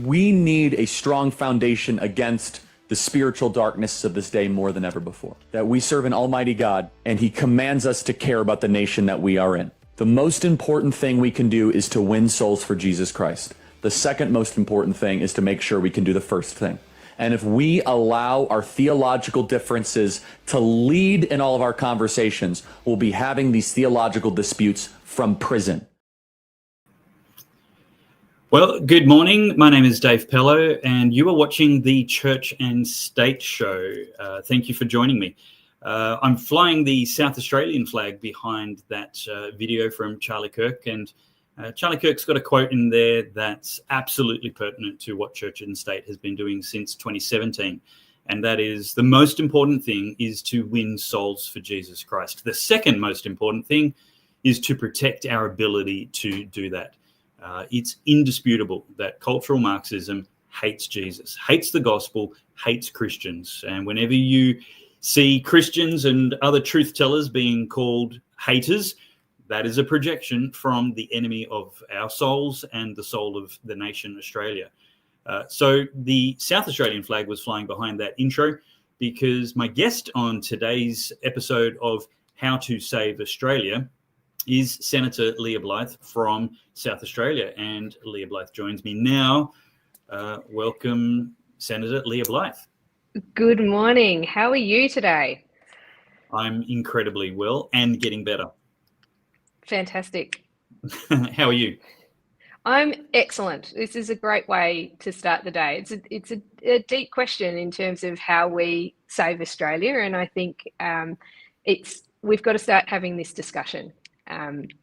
We need a strong foundation against the spiritual darkness of this day more than ever before. That we serve an almighty God, and he commands us to care about the nation that we are in. The most important thing we can do is to win souls for Jesus Christ. The second most important thing is to make sure we can do the first thing. And if we allow our theological differences to lead in all of our conversations, we'll be having these theological disputes from prison. Well, good morning. My name is Dave Pellowe, and you are watching the Church and State Show. Thank you for joining me. I'm flying the South Australian flag behind that video from Charlie Kirk, and Charlie Kirk's got a quote in there that's absolutely pertinent to what Church and State has been doing since 2017, and that is the most important thing is to win souls for Jesus Christ. The second most important thing is to protect our ability to do that. It's indisputable that cultural Marxism hates Jesus, hates the gospel, hates Christians. And whenever you see Christians and other truth tellers being called haters, that is a projection from the enemy of our souls and the soul of the nation Australia. So the South Australian flag was flying behind that intro because my guest on today's episode of How to Save Australia is Senator Leah Blyth from South Australia. And Leah Blyth joins me now. Welcome, Senator Leah Blyth. Good morning. How are you today? I'm incredibly well and getting better. Fantastic. How are you? I'm excellent. This is a great way to start the day. It's a deep question in terms of how we save Australia. And I think we've got to start having this discussion.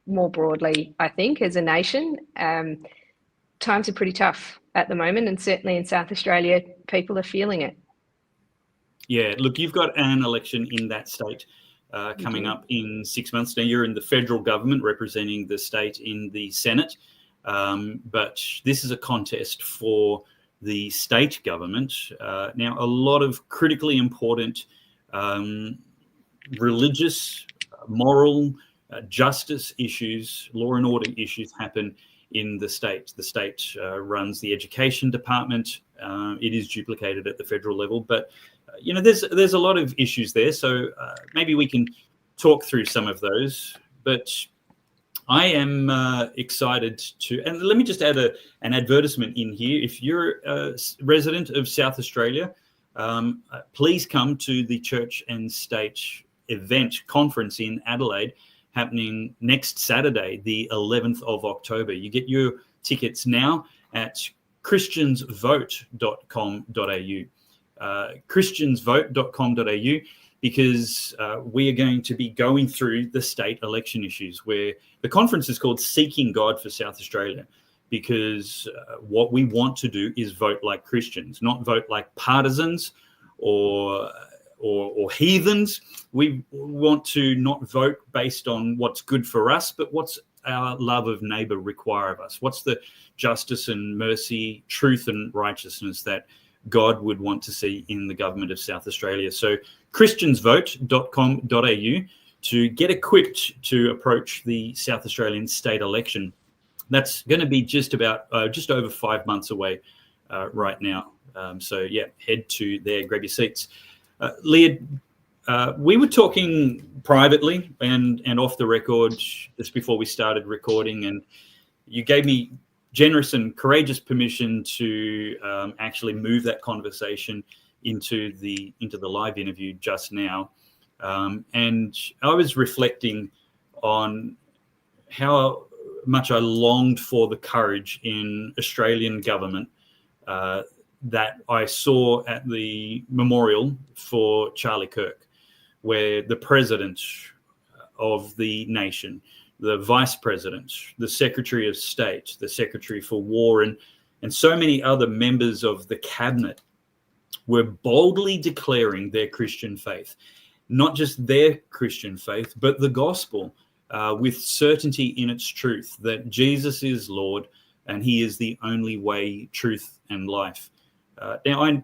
More broadly, I think, as a nation, times are pretty tough at the moment, and certainly in South Australia, people are feeling it. Yeah, look, you've got an election in that state coming up in 6 months. Now, you're in the federal government representing the state in the Senate, but this is a contest for the state government. Now, a lot of critically important religious, moral, justice issues, law and order issues happen in the state. The state runs the education department. It is duplicated at the federal level, but there's a lot of issues there. So maybe we can talk through some of those. But I am excited to, and let me just add an advertisement in here. If you're a resident of South Australia, please come to the Church and State event conference in Adelaide, happening next Saturday, the 11th of October. You get your tickets now at christiansvote.com.au. christiansvote.com.au, because we are going to be going through the state election issues, where the conference is called Seeking God for South Australia, because what we want to do is vote like Christians, not vote like partisans or heathens. We want to not vote based on what's good for us, but what's our love of neighbour require of us? What's the justice and mercy, truth and righteousness that God would want to see in the government of South Australia? So christiansvote.com.au to get equipped to approach the South Australian state election. That's going to be just over 5 months away right now. So head to there, grab your seats. Leah, we were talking privately and off the record just before we started recording, and you gave me generous and courageous permission to actually move that conversation into the live interview just now. And I was reflecting on how much I longed for the courage in Australian government that I saw at the memorial for Charlie Kirk, where the president of the nation, the vice president, the secretary of state, the secretary for war, and so many other members of the cabinet were boldly declaring their Christian faith, not just their Christian faith, but the gospel, with certainty in its truth that Jesus is Lord and he is the only way, truth, and life. Now, I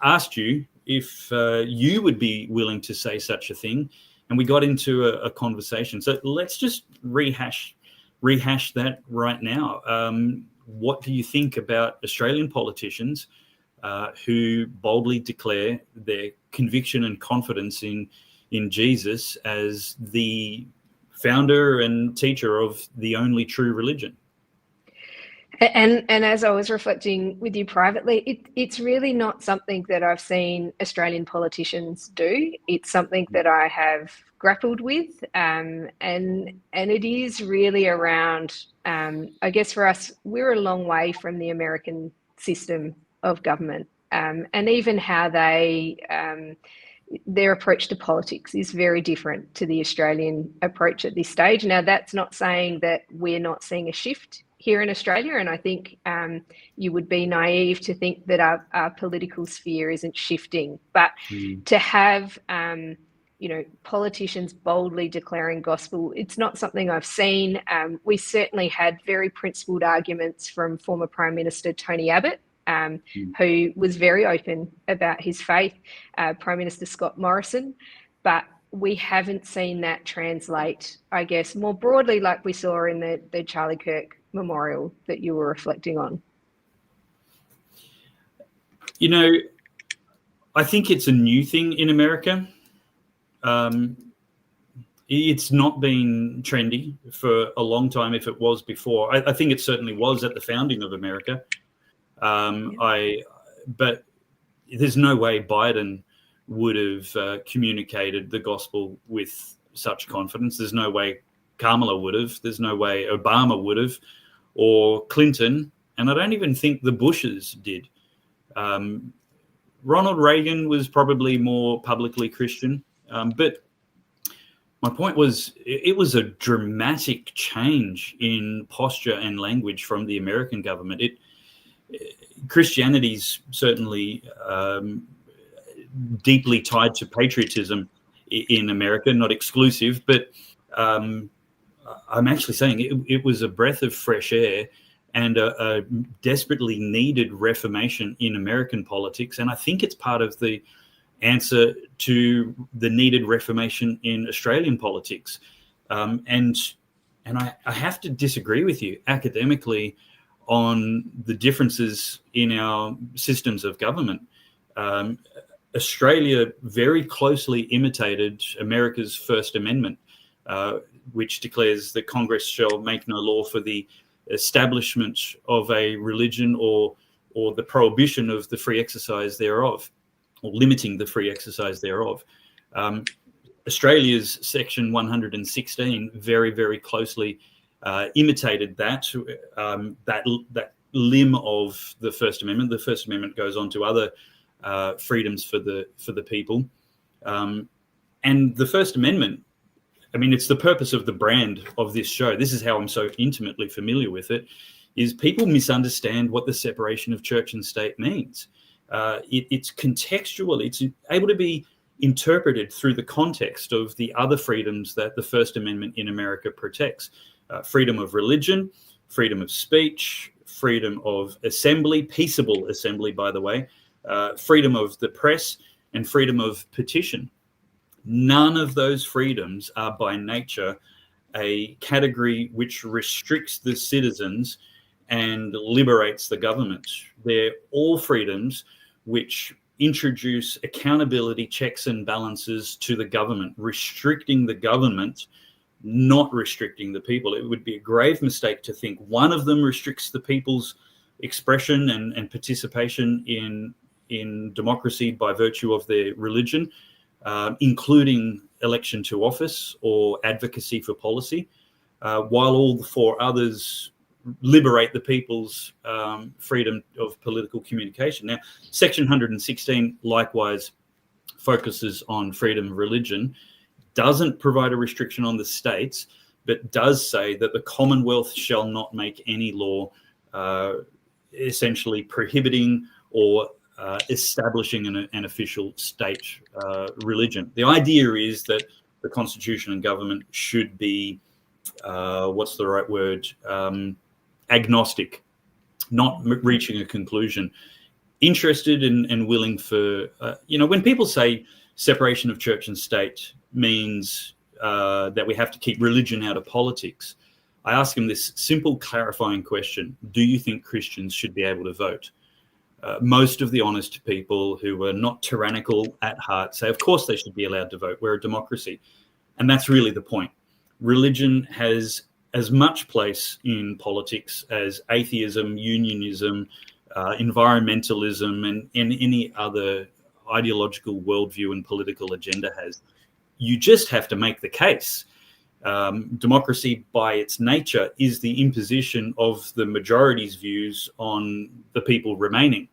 asked you if you would be willing to say such a thing, and we got into a conversation. So let's just rehash that right now. what do you think about Australian politicians who boldly declare their conviction and confidence in Jesus as the founder and teacher of the only true religion? And as I was reflecting with you privately, it's really not something that I've seen Australian politicians do. It's something that I have grappled with, and it is really around, I guess for us, we're a long way from the American system of government, and even how their approach to politics is very different to the Australian approach at this stage. Now, that's not saying that we're not seeing a shift here in Australia, and I think you would be naive to think that our political sphere isn't shifting. But to have politicians boldly declaring gospel, it's not something I've seen. We certainly had very principled arguments from former Prime Minister Tony Abbott, who was very open about his faith, Prime Minister Scott Morrison, but we haven't seen that translate, I guess, more broadly like we saw in the Charlie Kirk memorial that you were reflecting on. I think it's a new thing in America. It's not been trendy for a long time if it was before. I think it certainly was at the founding of America. But there's no way Biden would have communicated the gospel with such confidence. There's no way Kamala would have. There's no way Obama would have, or Clinton. And I don't even think the Bushes did. Ronald Reagan was probably more publicly Christian. But my point was, it was a dramatic change in posture and language from the American government. Christianity's certainly deeply tied to patriotism in America, not exclusive, but I'm actually saying it was a breath of fresh air and a desperately needed reformation in American politics. And I think it's part of the answer to the needed reformation in Australian politics. And I have to disagree with you academically on the differences in our systems of government. Australia very closely imitated America's First Amendment, which declares that Congress shall make no law for the establishment of a religion or the prohibition of the free exercise thereof, or limiting the free exercise thereof. Australia's Section 116 very, very closely imitated that limb of the First Amendment. The First Amendment goes on to other freedoms for the people, and the First Amendment. I mean, it's the purpose of the brand of this show. This is how I'm so intimately familiar with it. Is people misunderstand what the separation of church and state means. It's contextual. It's able to be interpreted through the context of the other freedoms that the First Amendment in America protects. Freedom of religion, freedom of speech, freedom of assembly, peaceable assembly, by the way, freedom of the press, and freedom of petition. None of those freedoms are by nature a category which restricts the citizens and liberates the government. They're all freedoms which introduce accountability, checks and balances to the government, restricting the government, not restricting the people. It would be a grave mistake to think one of them restricts the people's expression and participation in democracy by virtue of their religion, including election to office or advocacy for policy, while all the four others liberate the people's freedom of political communication. Now, Section 116 likewise focuses on freedom of religion, doesn't provide a restriction on the states, but does say that the Commonwealth shall not make any law essentially prohibiting or establishing an official state religion. The idea is that the Constitution and government should be, what's the right word, agnostic, not reaching a conclusion, interested and willing for, when people say separation of church and state means that we have to keep religion out of politics, I ask them this simple clarifying question: do you think Christians should be able to vote? Most of the honest people who are not tyrannical at heart say, of course they should be allowed to vote. We're a democracy. And that's really the point. Religion has as much place in politics as atheism, unionism, environmentalism, and any other ideological worldview and political agenda has. You just have to make the case. Democracy, by its nature, is the imposition of the majority's views on the people remaining.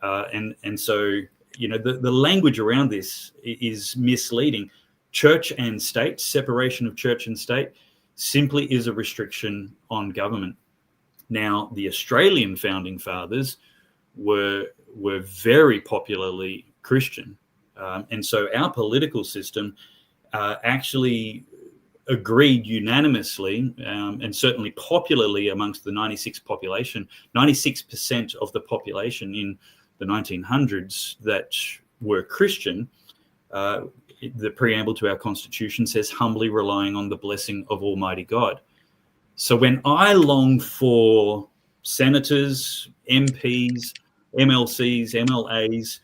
And so, the language around this is misleading. Church and state, separation of church and state, simply is a restriction on government. Now, the Australian founding fathers were very popularly Christian. And so our political system actually agreed unanimously, and certainly popularly amongst the 96% of the population in the 1900s that were Christian. The preamble to our Constitution says, humbly relying on the blessing of Almighty God. So when I long for senators, MPs, MLCs, MLAs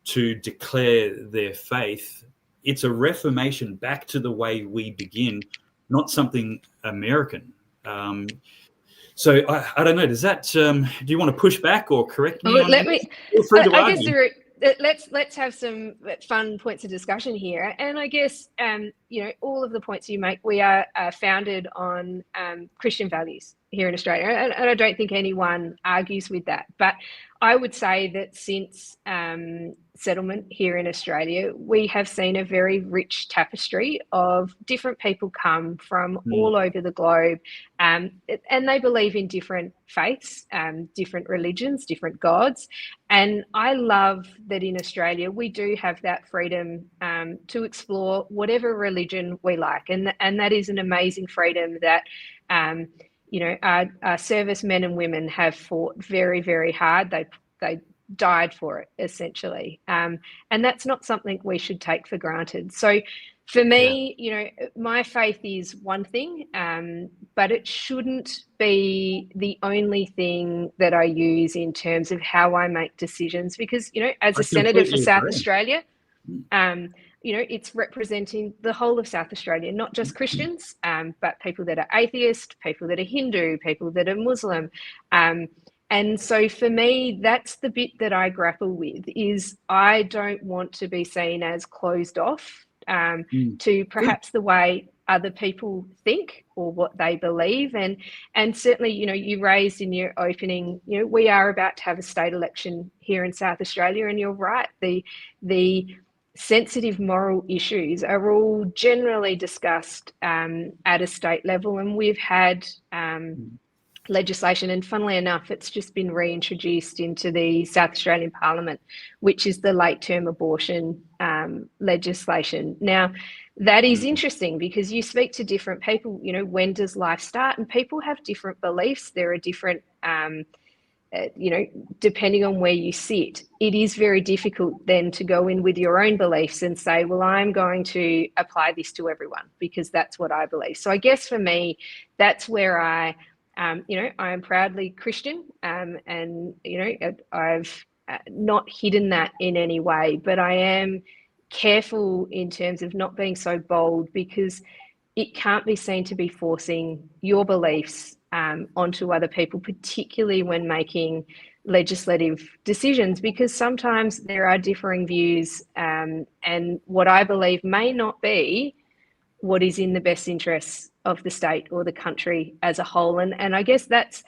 to declare their faith, it's a reformation back to the way we begin, not something American. So I don't know. Does that? Do you want to push back or correct me? Feel free to argue. Let's have some fun points of discussion here. And I guess all of the points you make, we are founded on Christian values here in Australia, and I don't think anyone argues with that. But I would say that since settlement here in Australia, we have seen a very rich tapestry of different people come from all over the globe, and they believe in different faiths, different religions, different gods. And I love that in Australia we do have that freedom to explore whatever religion we like, and that is an amazing freedom that our servicemen and women have fought very, very hard. They died for it, essentially. And that's not something we should take for granted. So for me, my faith is one thing, but it shouldn't be the only thing that I use in terms of how I make decisions. Because, as a senator for South Australia, it's representing the whole of South Australia, not just Christians, but people that are atheist, people that are Hindu, people that are Muslim. And so for me, that's the bit that I grapple with, is I don't want to be seen as closed off to perhaps the way other people think or what they believe. And certainly, you raised in your opening, we are about to have a state election here in South Australia, and you're right, the sensitive moral issues are all generally discussed at a state level, and we've had legislation, and funnily enough, it's just been reintroduced into the South Australian Parliament, which is the late-term abortion legislation. Now, that is interesting because you speak to different people, when does life start? And people have different beliefs. There are different, depending on where you sit. It is very difficult then to go in with your own beliefs and say, well, I'm going to apply this to everyone because that's what I believe. So I guess for me, that's where I am proudly Christian, and I've not hidden that in any way, but I am careful in terms of not being so bold, because it can't be seen to be forcing your beliefs onto other people, particularly when making legislative decisions, because sometimes there are differing views, and what I believe may not be what is in the best interests of the state or the country as a whole. And I guess that's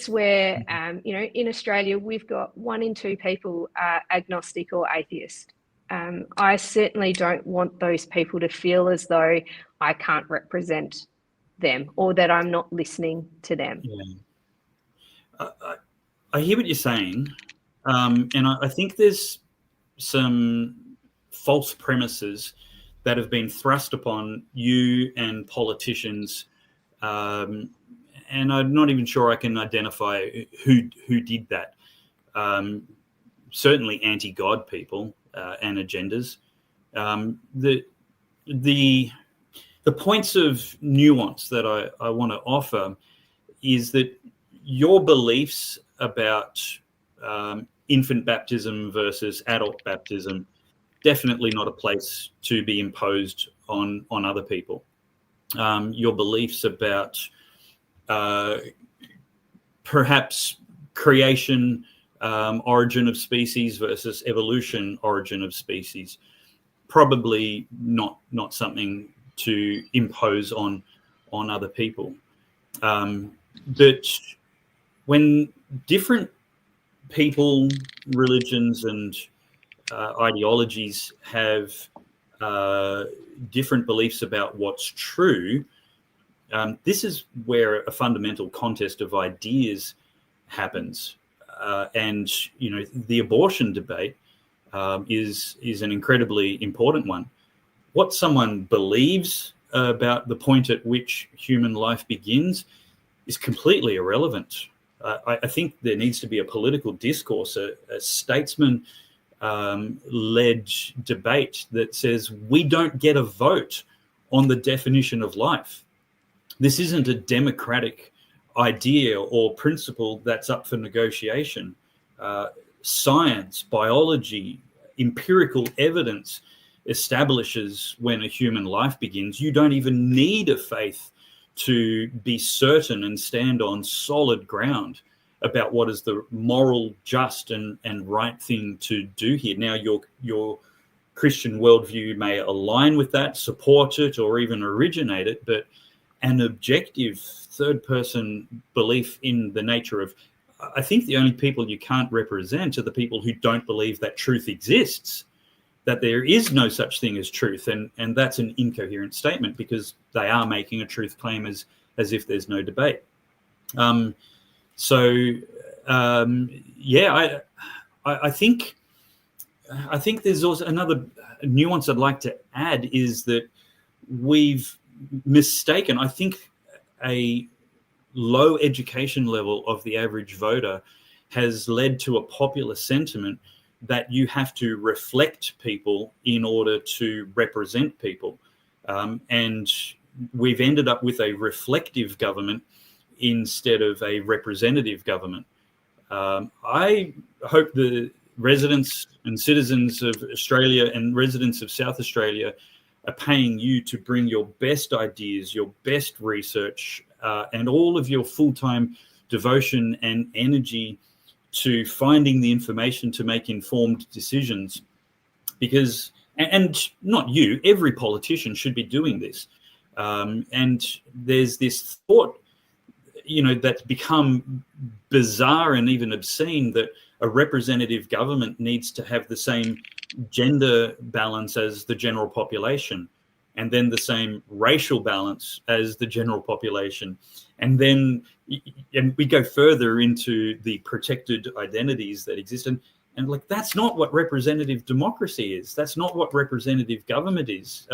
where, in Australia, we've got 1 in 2 people are agnostic or atheist. I certainly don't want those people to feel as though I can't represent them or that I'm not listening to them. Yeah. I hear what you're saying. And I think there's some false premises that have been thrust upon you and politicians, and I'm not even sure I can identify who did that. Certainly anti-God people and agendas. the points of nuance that I want to offer is that your beliefs about infant baptism versus adult baptism, definitely not a place to be imposed on other people. Your beliefs about perhaps creation, origin of species versus evolution, origin of species, probably not something to impose on other people. But when different people, religions, and ideologies have different beliefs about what's true, this is where a fundamental contest of ideas happens. And the abortion debate is an incredibly important one. What someone believes about the point at which human life begins is completely irrelevant. I think there needs to be a political discourse, a statesman led debate that says we don't get a vote on the definition of life. This isn't a democratic idea or principle that's up for negotiation. Science, biology, empirical evidence establishes when a human life begins. You don't even need a faith to be certain and stand on solid ground about what is the moral, just, and right thing to do here. Now, your Christian worldview may align with that, support it, or even originate it, but an objective third-person belief in the nature of, I think the only people you can't represent are the people who don't believe that truth exists, that there is no such thing as truth, and that's an incoherent statement because they are making a truth claim as if there's no debate. I think there's also another nuance I'd like to add is that we've mistaken, I think, a low education level of the average voter has led to a popular sentiment that you have to reflect people in order to represent people. And we've ended up with a reflective government instead of a representative government. I hope the residents and citizens of Australia and residents of South Australia are paying you to bring your best ideas, your best research, and all of your full-time devotion and energy to finding the information to make informed decisions. Because, and not you, every politician should be doing this. And there's this thought, that's become bizarre and even obscene that a representative government needs to have the same gender balance as the general population, and then the same racial balance as the general population. And then we go further into the protected identities that exist. And like, that's not what representative democracy is. That's not what representative government is.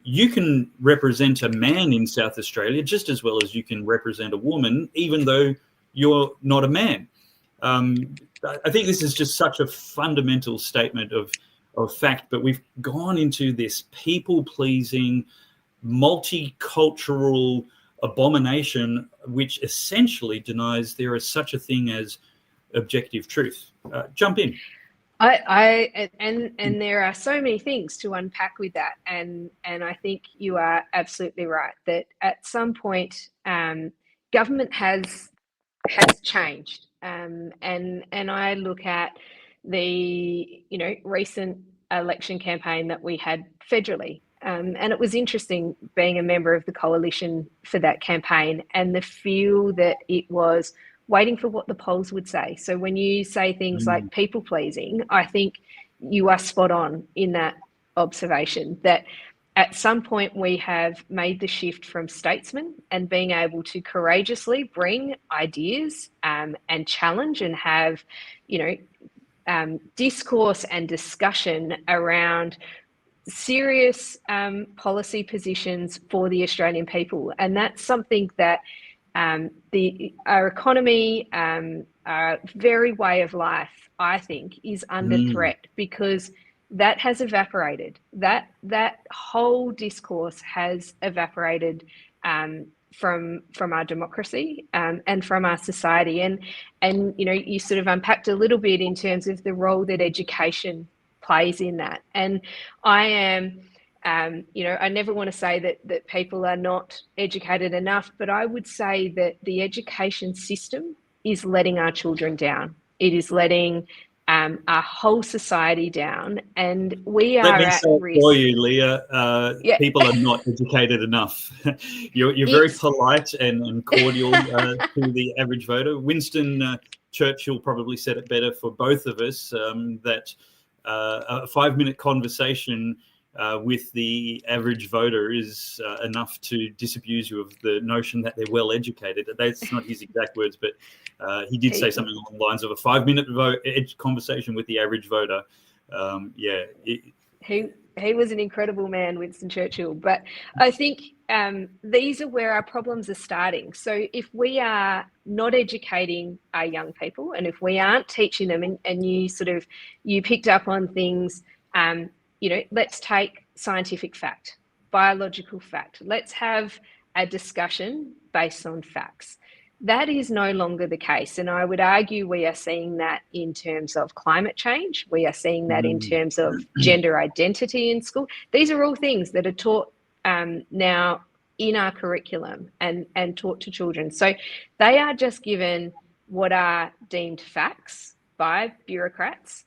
You can represent a man in South Australia just as well as you can represent a woman, even though you're not a man. I think this is just such a fundamental statement of fact, but we've gone into this people-pleasing, multicultural abomination, which essentially denies there is such a thing as objective truth. Jump in. And there are so many things to unpack with that, and I think you are absolutely right that at some point government has changed, and I look at the recent election campaign that we had federally, and it was interesting being a member of the coalition for that campaign and the feel that it was waiting for what the polls would say. So when you say things like people pleasing, I think you are spot on in that observation that at some point we have made the shift from statesmen and being able to courageously bring ideas and challenge and have, discourse and discussion around serious policy positions for the Australian people. And that's something that our economy, our very way of life, I think, is under threat because that has evaporated. That whole discourse has evaporated from our democracy and from our society. And you know, you sort of unpacked a little bit in terms of the role that education plays in that. And I am, you know, I never want to say that people are not educated enough, but I would say that the education system is letting our children down. It is letting our whole society down, and we Let are me at say it risk. for you, Leah. Yeah. People are not educated enough. You're very polite and cordial to the average voter. Winston Churchill probably said it better for both of us, that a 5-minute conversation with the average voter is enough to disabuse you of the notion that they're well educated. That's not his exact words, but he did say something along the lines of a 5-minute conversation with the average voter. He was an incredible man, Winston Churchill. But I think these are where our problems are starting. So if we are not educating our young people, and if we aren't teaching them, and you picked up on things, you know, let's take scientific fact, biological fact. Let's have a discussion based on facts. That is no longer the case. And I would argue we are seeing that in terms of climate change. We are seeing that in terms of gender identity in school. These are all things that are taught now in our curriculum and taught to children. So they are just given what are deemed facts by bureaucrats,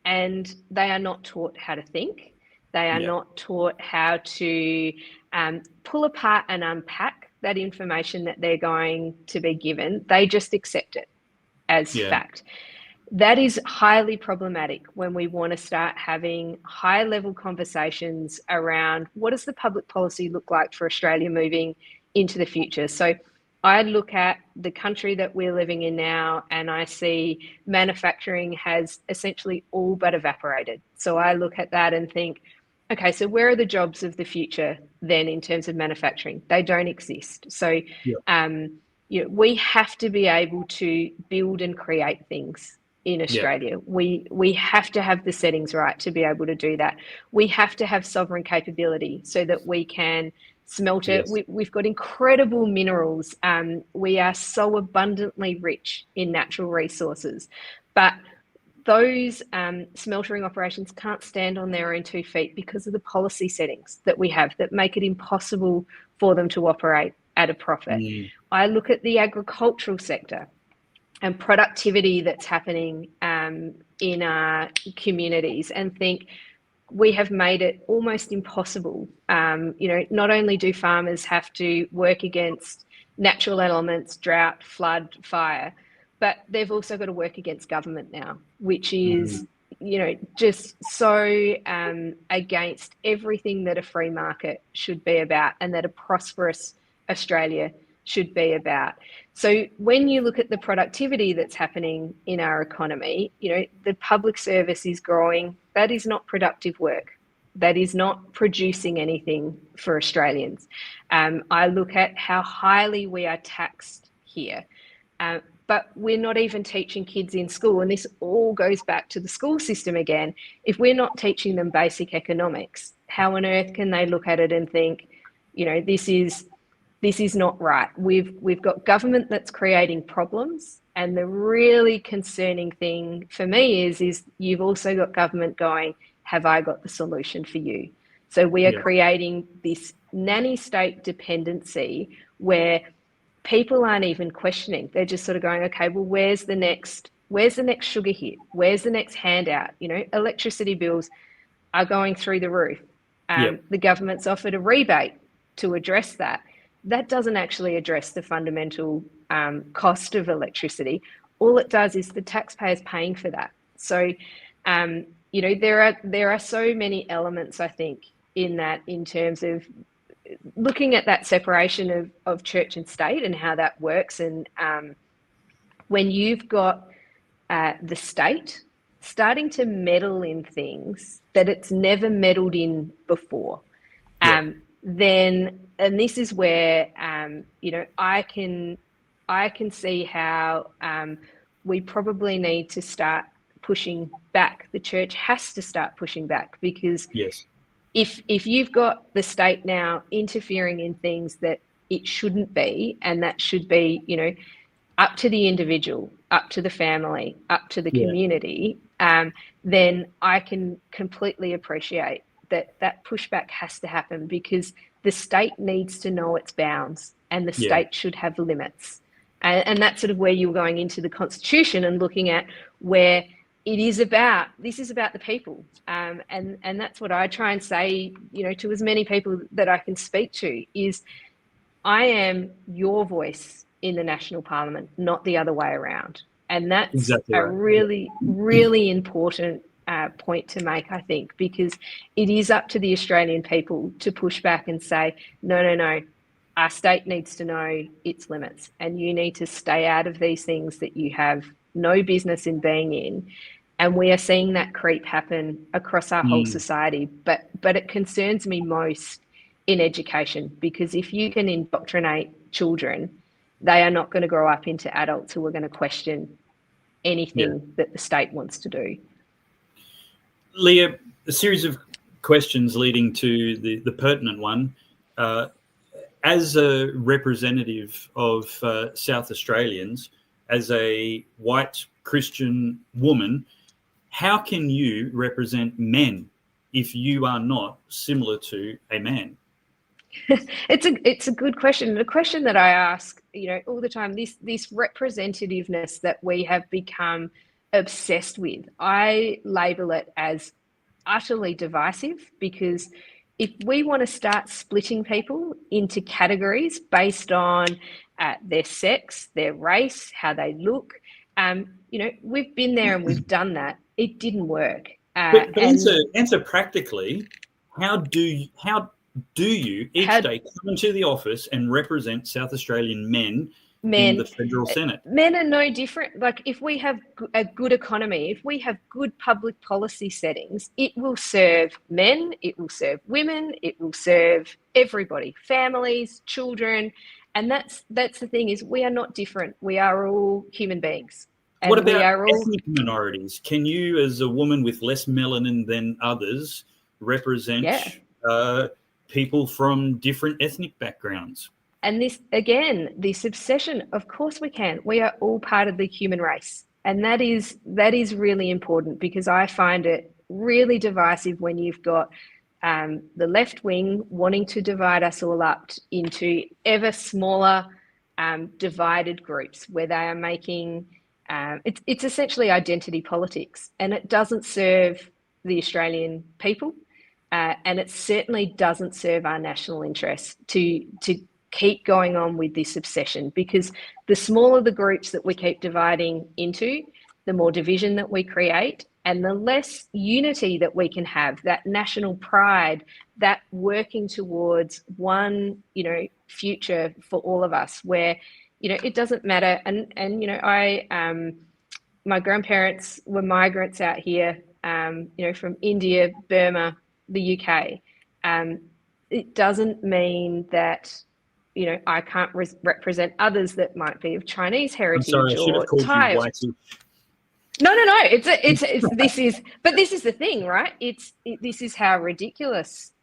and they are not taught how to think. They are not taught how to pull apart and unpack that information that they're going to be given. They just accept it as fact. That is highly problematic when we want to start having high level conversations around what does the public policy look like for Australia moving into the future. So I look at the country that we're living in now, and I see manufacturing has essentially all but evaporated. So I look at that and think, okay, so where are the jobs of the future then in terms of manufacturing? They don't exist. So you know, we have to be able to build and create things in Australia. We have to have the settings right to be able to do that. We have to have sovereign capability so that we can smelt it. We've got incredible minerals. We are so abundantly rich in natural resources, but those smeltering operations can't stand on their own 2 feet because of the policy settings that we have that make it impossible for them to operate at a profit. I look at the agricultural sector and productivity that's happening in our communities and think we have made it almost impossible. You know, not only do farmers have to work against natural elements, drought, flood, fire, but they've also got to work against government now, which is, you know, just so against everything that a free market should be about and that a prosperous Australia should be about. So when you look at the productivity that's happening in our economy, you know, the public service is growing. That is not productive work. That is not producing anything for Australians. I look at how highly we are taxed here. But we're not even teaching kids in school. And this all goes back to the school system again. If we're not teaching them basic economics, how on earth can they look at it and think, you know, this is not right? We've got government that's creating problems. And the really concerning thing for me is you've also got government going, have I got the solution for you? So we are creating this nanny state dependency where people aren't even questioning. They're just sort of going, okay, well, where's the next sugar hit? Where's the next handout? You know, electricity bills are going through the roof. The government's offered a rebate to address that. That doesn't actually address the fundamental cost of electricity. All it does is the taxpayers paying for that. So, you know, there are so many elements, I think, in that, in terms of looking at that separation of church and state and how that works. And when you've got the state starting to meddle in things that it's never meddled in before, then, and this is where, you know, I can see how we probably need to start pushing back. The church has to start pushing back, because Yes. if you've got the state now interfering in things that it shouldn't be, and that should be, up to the individual, up to the family, up to the community, then I can completely appreciate that pushback has to happen, because the state needs to know its bounds, and the state should have limits. And that's sort of where you're going into the Constitution and looking at where this is about the people. And that's what I try and say, to as many people that I can speak to, is I am your voice in the national parliament, not the other way around. And that's exactly a right. really, really important point to make, I think, because it is up to the Australian people to push back and say, no, our state needs to know its limits, and you need to stay out of these things that you have no business in being in. And we are seeing that creep happen across our whole society. But it concerns me most in education, because if you can indoctrinate children, they are not going to grow up into adults who are going to question anything that the state wants to do. Leah, a series of questions leading to the pertinent one. As a representative of South Australians, as a white Christian woman, how can you represent men if you are not similar to a man? It's a good question. A question that I ask, all the time. This representativeness that we have become obsessed with, I label it as utterly divisive, because if we want to start splitting people into categories based on their sex, their race, how they look, we've been there and we've done that. It didn't work. But answer practically. How do you each day come into the office and represent South Australian men in the federal Senate? Men are no different. Like, if we have a good economy, if we have good public policy settings, it will serve men, it will serve women, it will serve everybody, families, children. And that's the thing, is we are not different. We are all human beings. And what about ethnic minorities? Can you, as a woman with less melanin than others, represent people from different ethnic backgrounds? And this obsession, of course we can. We are all part of the human race. And that is really important, because I find it really divisive when you've got the left wing wanting to divide us all up into ever smaller divided groups, where they are making it's essentially identity politics, and it doesn't serve the Australian people, and it certainly doesn't serve our national interests to keep going on with this obsession, because the smaller the groups that we keep dividing into, the more division that we create, and the less unity that we can have, that national pride, that working towards one, future for all of us, where, it doesn't matter. And my grandparents were migrants out here, from India, Burma, the UK. It doesn't mean that, I can't represent others that might be of Chinese heritage. I'm sorry, I should have called Thai. you whitey. No. This is the thing, right? This is how ridiculous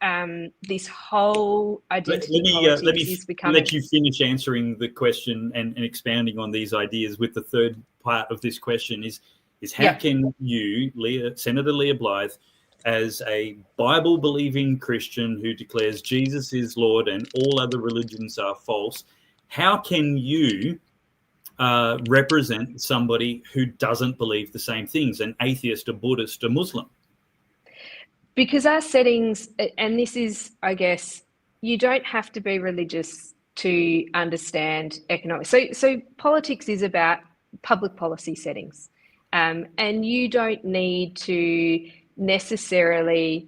this whole identity politics is becoming. Let you finish answering the question and expounding on these ideas with the third part of this question is how can you, Senator Leah Blyth, as a Bible-believing Christian who declares Jesus is Lord and all other religions are false, how can you represent somebody who doesn't believe the same things, an atheist, a Buddhist, a Muslim? Because our settings, and this is, I guess, you don't have to be religious to understand economics. So politics is about public policy settings, and you don't need to necessarily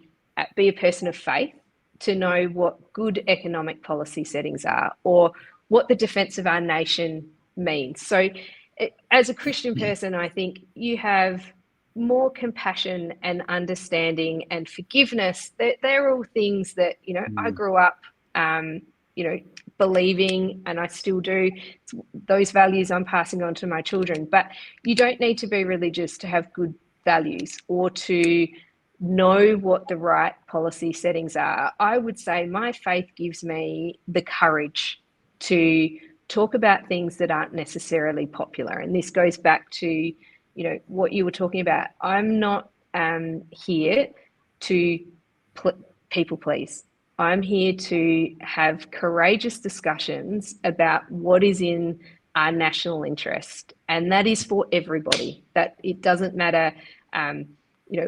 be a person of faith to know what good economic policy settings are, or what the defence of our nation means. So as a Christian person, I think you have more compassion and understanding and forgiveness. They're all things that, I grew up, believing, and I still do. Those values I'm passing on to my children. But you don't need to be religious to have good values or to know what the right policy settings are, I would say my faith gives me the courage to talk about things that aren't necessarily popular. And this goes back to, what you were talking about. I'm not here to people please. I'm here to have courageous discussions about what is in our national interest. And that is for everybody. That it doesn't matter,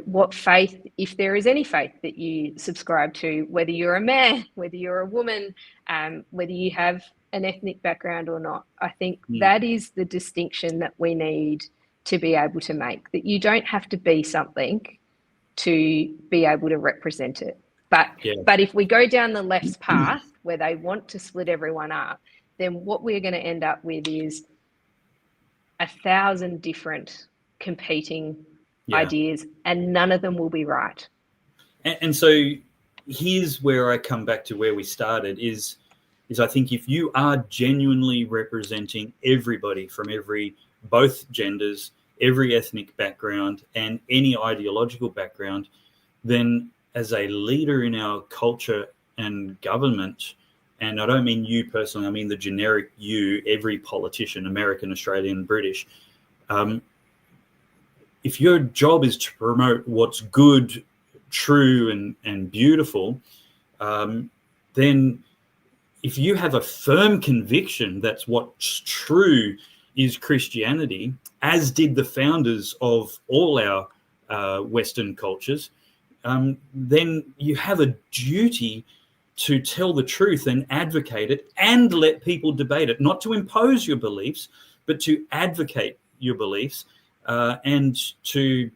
what faith, if there is any faith that you subscribe to, whether you're a man, whether you're a woman, whether you have an ethnic background or not. I think that is the distinction that we need to be able to make, that you don't have to be something to be able to represent it. But if we go down the left's path where they want to split everyone up, then what we're going to end up with is 1,000 different competing ideas, and none of them will be right. And so here's where I come back to where we started is I think if you are genuinely representing everybody from both genders, every ethnic background, and any ideological background, then as a leader in our culture and government, and I don't mean you personally, I mean the generic you, every politician, American, Australian, British, if your job is to promote what's good, true, and beautiful, then if you have a firm conviction that's what's true is Christianity, as did the founders of all our Western cultures, then you have a duty to tell the truth and advocate it and let people debate it, not to impose your beliefs, but to advocate your beliefs and to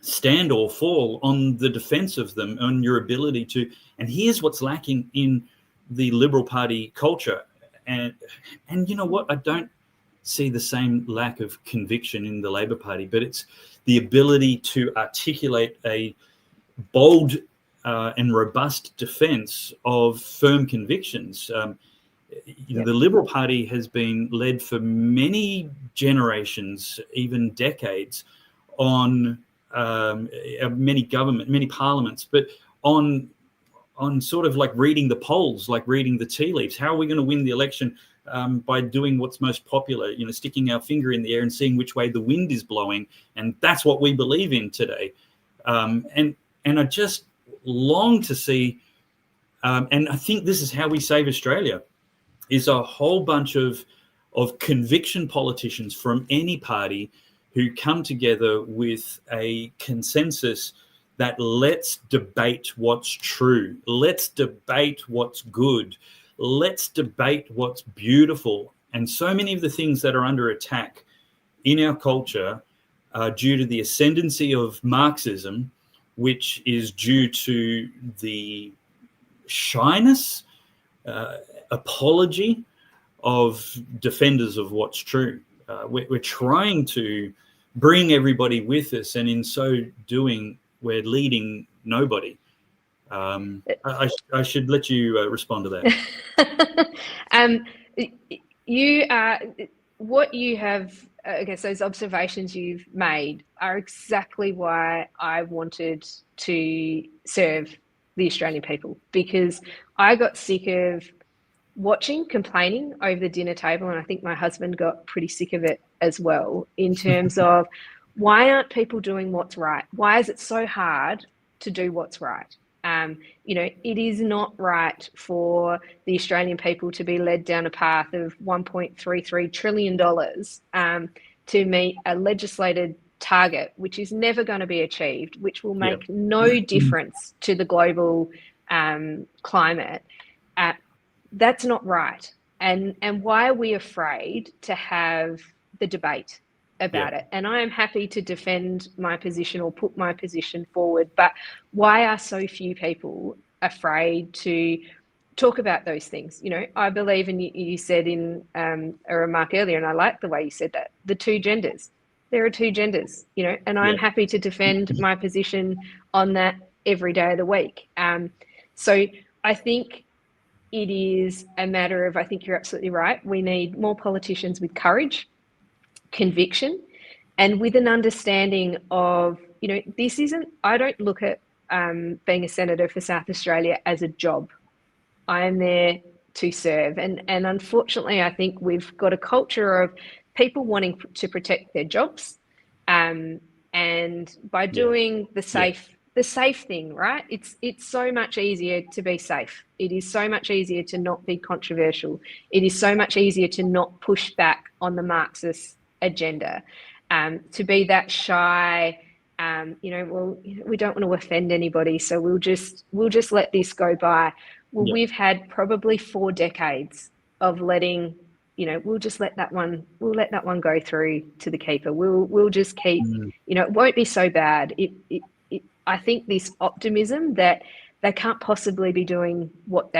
stand or fall on the defense of them, on your ability to. And here's what's lacking in the Liberal Party culture. And you know what? I don't see the same lack of conviction in the Labor Party, but it's the ability to articulate a bold and robust defense of firm convictions. The Liberal Party has been led for many generations, even decades, on many parliaments, but on sort of like reading the polls, like reading the tea leaves. How are we going to win the election? By doing what's most popular, sticking our finger in the air and seeing which way the wind is blowing. And that's what we believe in today. And I just long to see, and I think this is how we save Australia, is a whole bunch of conviction politicians from any party who come together with a consensus that let's debate what's true, let's debate what's good, let's debate what's beautiful. And so many of the things that are under attack in our culture are due to the ascendancy of Marxism, which is due to the shyness, apology of defenders of what's true. We're trying to bring everybody with us, and in so doing, we're leading nobody. I should let you respond to that. What you have, I guess those observations you've made are exactly why I wanted to serve the Australian people, because I got sick of complaining over the dinner table, and I think my husband got pretty sick of it as well, in terms of why aren't people doing what's right? Why is it so hard to do what's right? It is not right for the Australian people to be led down a path of $1.33 trillion to meet a legislated target, which is never going to be achieved, which will make no difference to the global climate. That's not right. And why are we afraid to have the debate about it? And I am happy to defend my position or put my position forward, but why are so few people afraid to talk about those things? I believe, and you said in a remark earlier, and I like the way you said that, the two genders. There are two genders, and I'm happy to defend my position on that every day of the week. So I think it is a matter of, I think you're absolutely right, we need more politicians with courage, conviction, and with an understanding of, this isn't, I don't look at being a senator for South Australia as a job. I am there to serve. And unfortunately, I think we've got a culture of people wanting to protect their jobs. And by doing the safe thing, right? It's so much easier to be safe. It is so much easier to not be controversial. It is so much easier to not push back on the Marxist agenda. To be that shy, we don't want to offend anybody, so we'll just let this go by. Well, we've had probably 4 decades of letting, we'll just let that one go through to the keeper. We'll just keep, it won't be so bad. I think this optimism that they can't possibly be doing what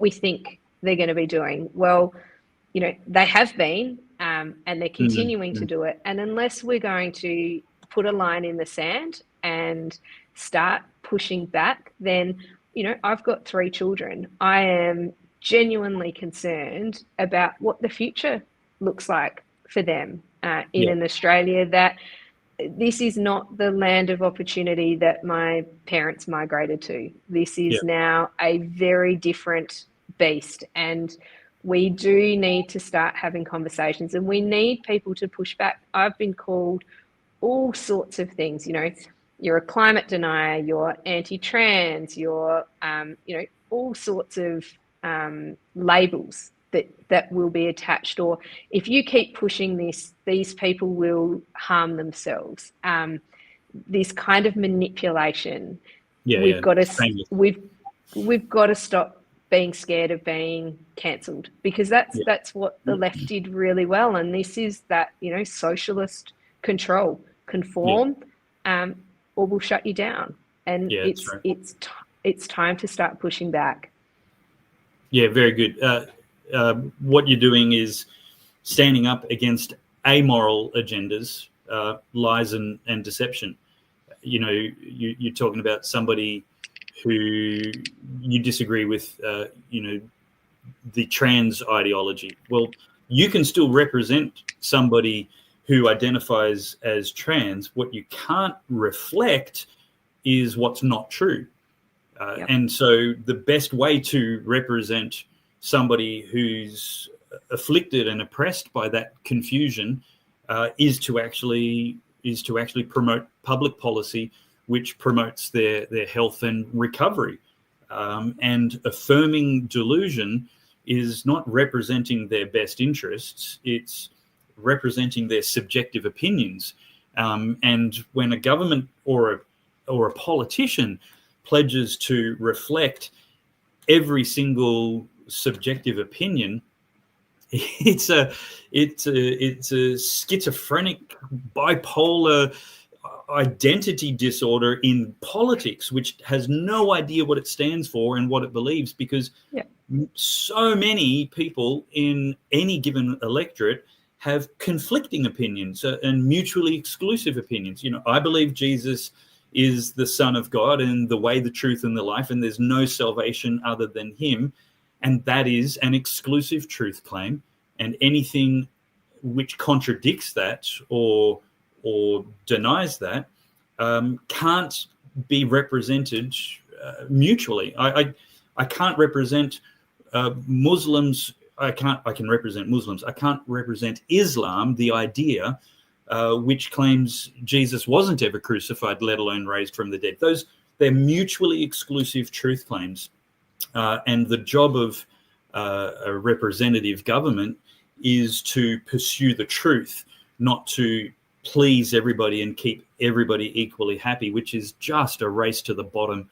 we think they're going to be doing. Well, they have been, and they're continuing to do it. And unless we're going to put a line in the sand and start pushing back, then, I've got 3 children. I am genuinely concerned about what the future looks like for them in an Australia that this is not the land of opportunity that my parents migrated to. This is now a very different beast, and we do need to start having conversations, and we need people to push back. I've been called all sorts of things, you're a climate denier, you're anti-trans, you're, all sorts of labels that will be attached. Or if you keep pushing this, these people will harm themselves. This kind of manipulation, we've got to stop being scared of being cancelled, because that's what the left did really well. And this is that, socialist control, conform, or we'll shut you down. And it's time to start pushing back. Yeah, very good. What you're doing is standing up against amoral agendas, lies and deception. You're talking about somebody who you disagree with, the trans ideology. Well, you can still represent somebody who identifies as trans. What you can't reflect is what's not true. And so the best way to represent somebody who's afflicted and oppressed by that confusion is to actually promote public policy which promotes their health and recovery. And affirming delusion is not representing their best interests, it's representing their subjective opinions. And when a government or a politician pledges to reflect every single subjective opinion, it's a schizophrenic, bipolar identity disorder in politics, which has no idea what it stands for and what it believes, because so many people in any given electorate have conflicting opinions and mutually exclusive opinions. I believe Jesus is the Son of God and the way, the truth, and the life, and there's no salvation other than him. And that is an exclusive truth claim. And anything which contradicts that or denies that can't be represented mutually. I can't represent Muslims. I can represent Muslims. I can't represent Islam, the idea which claims Jesus wasn't ever crucified, let alone raised from the dead. They're mutually exclusive truth claims. And the job of a representative government is to pursue the truth, not to please everybody and keep everybody equally happy, which is just a race to the bottom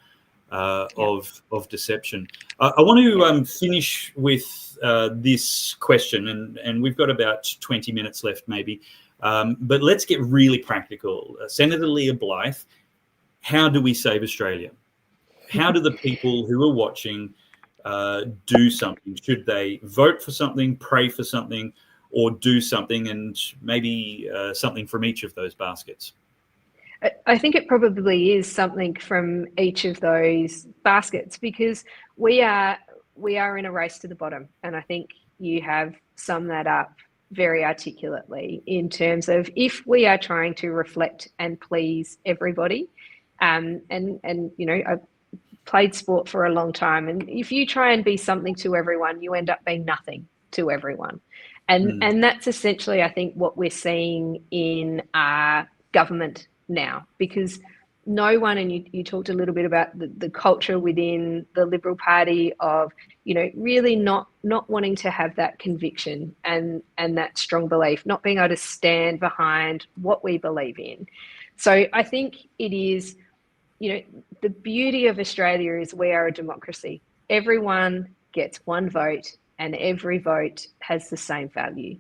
of deception. I want to finish with this question, and we've got about 20 minutes left maybe, but let's get really practical. Senator Leah Blyth, how do we save Australia? How do the people who are watching do something? Should they vote for something, pray for something, or do something, and maybe something from each of those baskets? I think it probably is something from each of those baskets, because we are in a race to the bottom, and I think you have summed that up very articulately in terms of if we are trying to reflect and please everybody, and I've played sport for a long time, and if you try and be something to everyone, you end up being nothing to everyone. And that's essentially, I think, what we're seeing in our government now, because no one, and you talked a little bit about the culture within the Liberal Party of, really not wanting to have that conviction and that strong belief, not being able to stand behind what we believe in. So I think it is, the beauty of Australia is we are a democracy. Everyone gets one vote and every vote has the same value.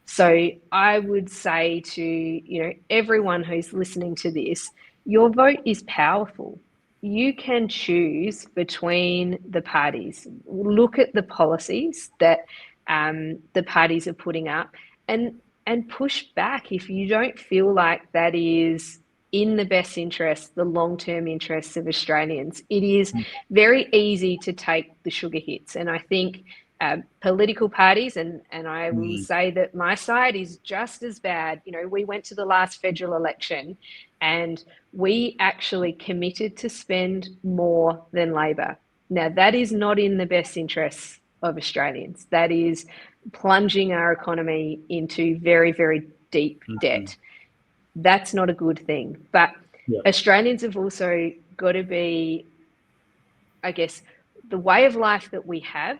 So I would say to, everyone who's listening to this, your vote is powerful. You can choose between the parties. Look at the policies that the parties are putting up and push back if you don't feel like that is in the best interests, the long-term interests of Australians. It is very easy to take the sugar hits. And I think political parties, and I will say that my side is just as bad. We went to the last federal election and we actually committed to spend more than Labor. Now, that is not in the best interests of Australians. That is plunging our economy into very, very deep debt. That's not a good thing. But Australians have also got to be, I guess, the way of life that we have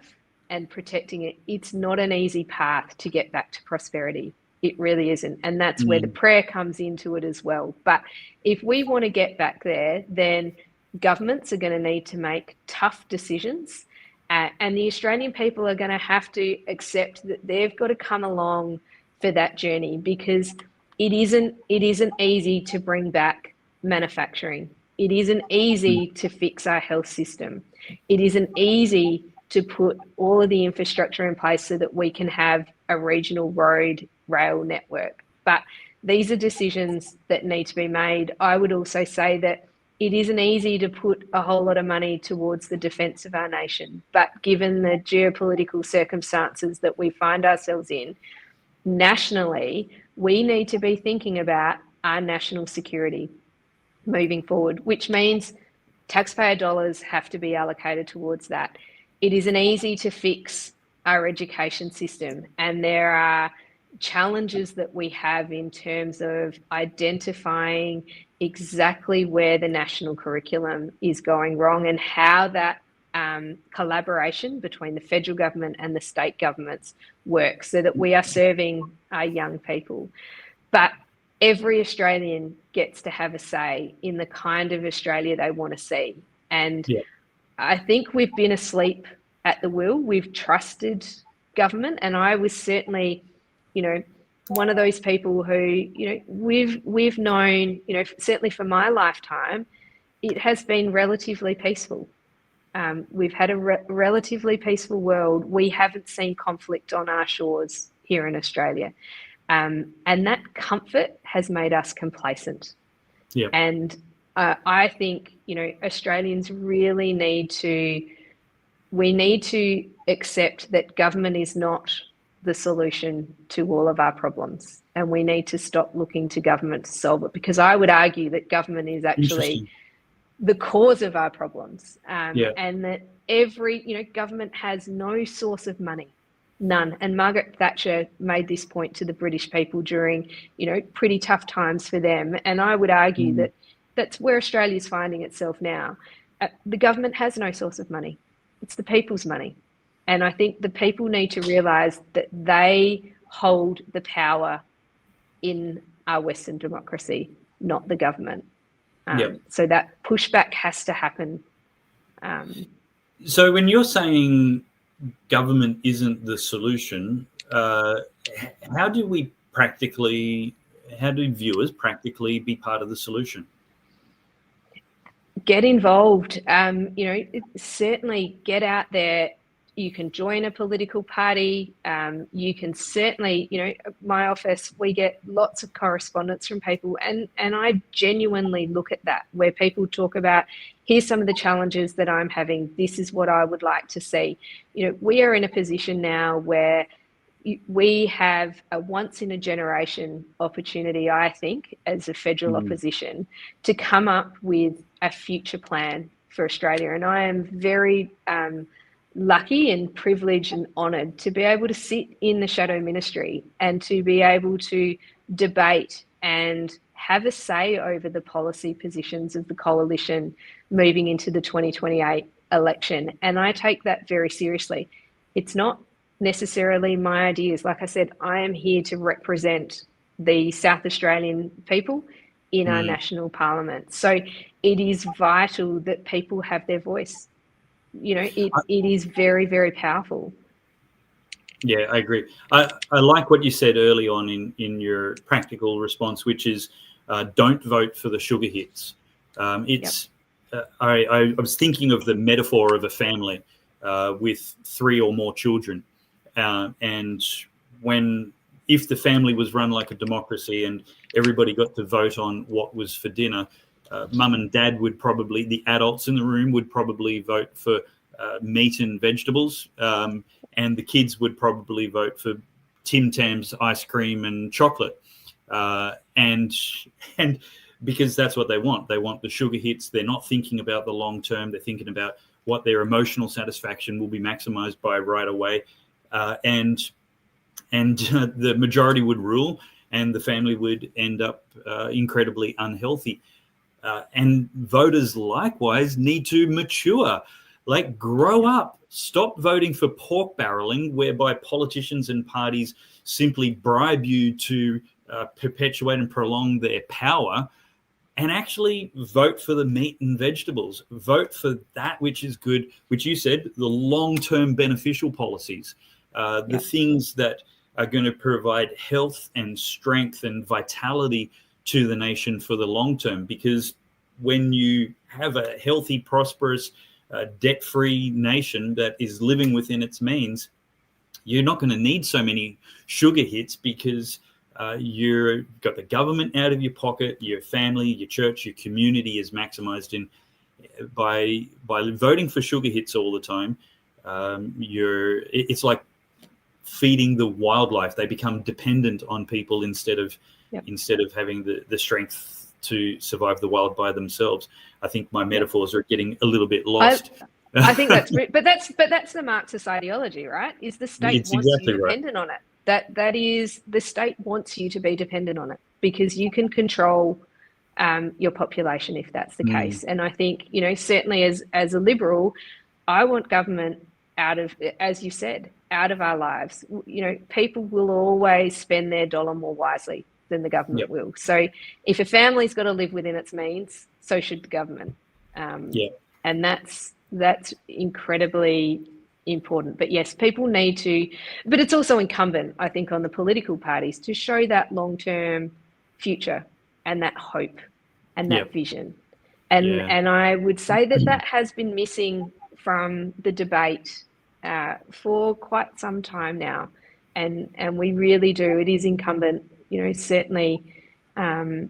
and protecting it, it's not an easy path to get back to prosperity. It really isn't. And that's where the prayer comes into it as well. But if we want to get back there, then governments are going to need to make tough decisions. And the Australian people are going to have to accept that they've got to come along for that journey, because it isn't easy to bring back manufacturing. It isn't easy to fix our health system. It isn't easy to put all of the infrastructure in place so that we can have a regional road rail network. But these are decisions that need to be made. I would also say that it isn't easy to put a whole lot of money towards the defence of our nation. But given the geopolitical circumstances that we find ourselves in, nationally, we need to be thinking about our national security moving forward, which means taxpayer dollars have to be allocated towards that. It isn't easy to fix our education system, and there are challenges that we have in terms of identifying exactly where the national curriculum is going wrong and how that collaboration between the federal government and the state governments works so that we are serving our young people. But every Australian gets to have a say in the kind of Australia they want to see. And I think we've been asleep at the wheel. We've trusted government, and I was certainly, one of those people who, we've known, certainly for my lifetime, it has been relatively peaceful. We've had a relatively peaceful world. We haven't seen conflict on our shores here in Australia. And that comfort has made us complacent. And I think, Australians really need to accept that government is not the solution to all of our problems. And we need to stop looking to government to solve it, because I would argue that government is actually the cause of our problems. And that government has no source of money, none. And Margaret Thatcher made this point to the British people during, pretty tough times for them. And I would argue that that's where Australia's finding itself now. The government has no source of money. It's the people's money. And I think the people need to realise that they hold the power in our Western democracy, not the government. So that pushback has to happen. So when you're saying government isn't the solution, how do viewers practically be part of the solution? Get involved. Certainly get out there. You can join a political party. You can certainly, my office, we get lots of correspondence from people, and I genuinely look at that, where people talk about, here's some of the challenges that I'm having. This is what I would like to see. We are in a position now where, we have a once in a generation opportunity, I think, as a federal opposition, to come up with a future plan for Australia. And I am very lucky and privileged and honoured to be able to sit in the shadow ministry and to be able to debate and have a say over the policy positions of the coalition moving into the 2028 election. And I take that very seriously. It's not necessarily my ideas. Like I said, I am here to represent the South Australian people in our national parliament. So it is vital that people have their voice. You know, it is very, very powerful. Yeah, I agree. I like what you said early on in your practical response, which is don't vote for the sugar hits. I was thinking of the metaphor of a family with 3 or more children. And if the family was run like a democracy and everybody got to vote on what was for dinner, mum and dad would probably, the adults in the room would probably vote for meat and vegetables, and the kids would probably vote for Tim Tams, ice cream and chocolate. And because that's what they want. They want the sugar hits. They're not thinking about the long term. They're thinking about what their emotional satisfaction will be maximized by right away. And the majority would rule, and the family would end up incredibly unhealthy. And voters likewise need to mature, like grow up. Stop voting for pork barreling, whereby politicians and parties simply bribe you to perpetuate and prolong their power, and actually vote for the meat and vegetables. Vote for that which is good, which you said, the long-term beneficial policies, the things that are going to provide health and strength and vitality to the nation for the long term. Because when you have a healthy, prosperous, debt-free nation that is living within its means, you're not going to need so many sugar hits, because you've got the government out of your pocket, your family, your church, your community is maximized in by voting for sugar hits all the time. It's like feeding the wildlife. They become dependent on people instead of having the strength to survive the wild by themselves. I think my metaphors are getting a little bit lost. I think that's that's the Marxist ideology, right? Is the state wants you dependent on it. That is, the state wants you to be dependent on it, because you can control your population if that's the case. And I think, you know, certainly as a Liberal, I want government out of, as you said, out of our lives. You know, people will always spend their dollar more wisely than the government will. So if a family's got to live within its means, so should the government. And that's incredibly important. But yes, people need to, but it's also incumbent, I think, on the political parties to show that long-term future and that hope and that vision. And I would say that has been missing from the debate for quite some time now. And we really do. It is incumbent, you know, certainly on